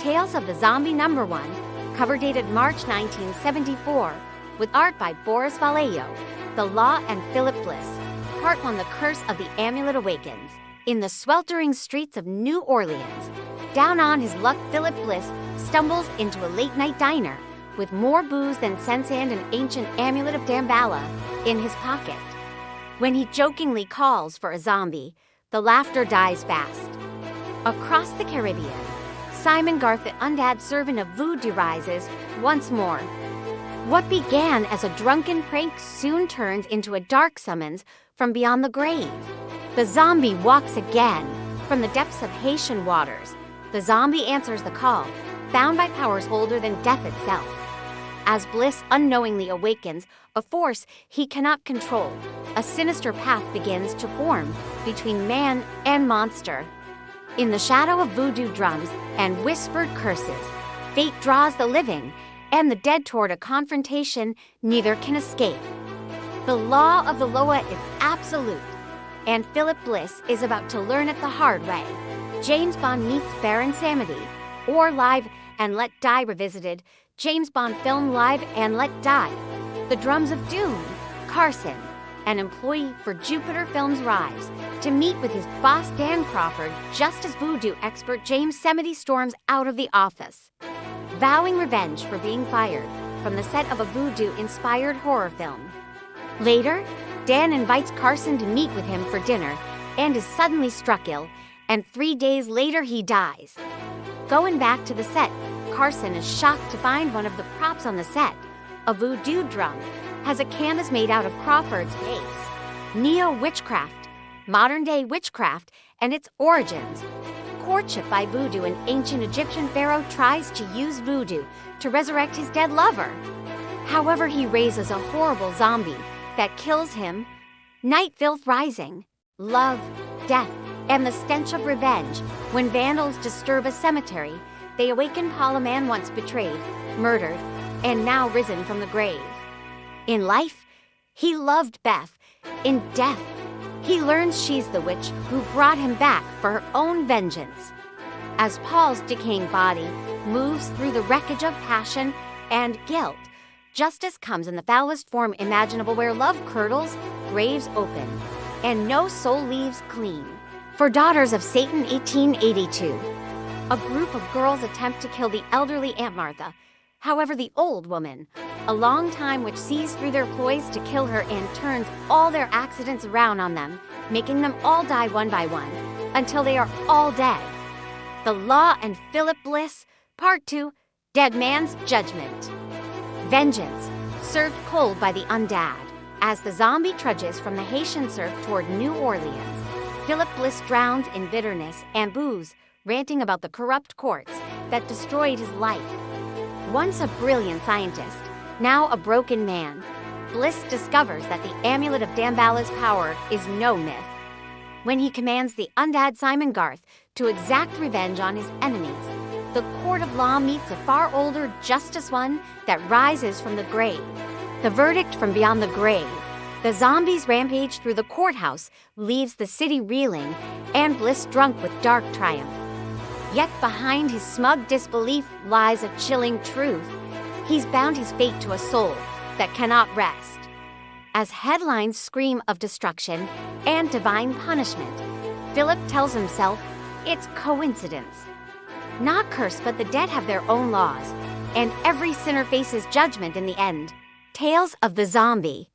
Tales of the Zombie #1, cover dated March 1974, with art by Boris Vallejo. The Law and Philip Bliss. Part 1. The Curse of the Amulet awakens. In the sweltering streets of New Orleans, down on his luck, Philip Bliss stumbles into a late-night diner with more booze than sense and an ancient amulet of Damballa in his pocket. When he jokingly calls for a zombie, the laughter dies fast. Across the Caribbean, Simon Garth, the undead servant of voodoo, rises once more. What began as a drunken prank soon turns into a dark summons from beyond the grave. The zombie walks again from the depths of Haitian waters. The zombie answers the call, bound by powers older than death itself. As Bliss unknowingly awakens a force he cannot control, a sinister path begins to form between man and monster. In the shadow of voodoo drums and whispered curses, fate draws the living and the dead toward a confrontation neither can escape. The law of the Loa is absolute, and Philip Bliss is about to learn it the hard way. James Bond meets Baron Samedi, or Live and Let Die revisited. James Bond film Live and Let Die. The Drums of Doom. Carson, an employee for Jupiter Films, arrives to meet with his boss Dan Crawford just as voodoo expert James Samedi storms out of the office, vowing revenge for being fired from the set of a voodoo-inspired horror film. Later, Dan invites Carson to meet with him for dinner and is suddenly struck ill, and 3 days later he dies. Going back to the set, Carson is shocked to find one of the props on the set, a voodoo drum, has a canvas made out of Crawford's face. Neo-witchcraft, modern-day witchcraft, and its origins. Courtship by voodoo. An ancient Egyptian pharaoh tries to use voodoo to resurrect his dead lover. However, he raises a horrible zombie that kills him. Night filth rising. Love, death, and the stench of revenge. When vandals disturb a cemetery, they awaken Paula, man once betrayed, murdered, and now risen from the grave. In life, he loved Beth. In death, he learns she's the witch who brought him back for her own vengeance. As Paul's decaying body moves through the wreckage of passion and guilt, justice comes in the foulest form imaginable, where love curdles, graves open, and no soul leaves clean. For Daughters of Satan, 1882. A group of girls attempt to kill the elderly Aunt Martha. However, the old woman, a long-time witch, sees through their ploys to kill her and turns all their accidents around on them, making them all die one by one, until they are all dead. The Law and Philip Bliss, Part 2, Dead Man's Judgment. Vengeance, served cold by the undead. As the zombie trudges from the Haitian surf toward New Orleans, Philip Bliss drowns in bitterness and booze, ranting about the corrupt courts that destroyed his life. Once a brilliant scientist, now a broken man, Bliss discovers that the amulet of Damballa's power is no myth. When he commands the undead Simon Garth to exact revenge on his enemies, the court of law meets a far older justice, one that rises from the grave. The verdict from beyond the grave. The zombies rampage through the courthouse, leaves the city reeling, and Bliss drunk with dark triumph. Yet behind his smug disbelief lies a chilling truth. He's bound his fate to a soul that cannot rest. As headlines scream of destruction and divine punishment, Philip tells himself it's coincidence. Not curse, but the dead have their own laws, and every sinner faces judgment in the end. Tales of the Zombie.